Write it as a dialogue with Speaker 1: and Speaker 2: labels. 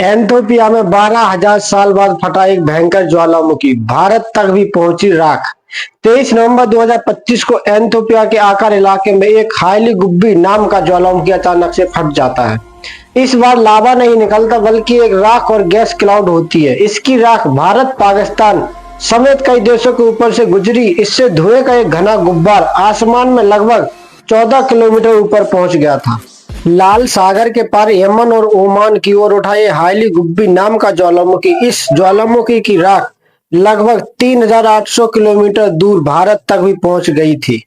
Speaker 1: एंथोपिया में 12,000 साल बाद फटा एक भयंकर ज्वालामुखी, भारत तक भी पहुंची राख। 23 नवंबर 2025 को एंथोपिया के आकार इलाके में एक हाईली गुब्बी नाम का ज्वालामुखी अचानक से फट जाता है। इस बार लावा नहीं निकलता बल्कि एक राख और गैस क्लाउड होती है। इसकी राख भारत, पाकिस्तान समेत कई देशों के ऊपर से गुजरी। इससे धुएं का एक घना गुब्बार आसमान में लगभग 14 किलोमीटर ऊपर पहुंच गया था। लाल सागर के पार यमन और ओमान की ओर उठा ये हाईली गुब्बी नाम का ज्वालामुखी, इस ज्वालामुखी की राख लगभग 3,800 किलोमीटर दूर भारत तक भी पहुंच गई थी।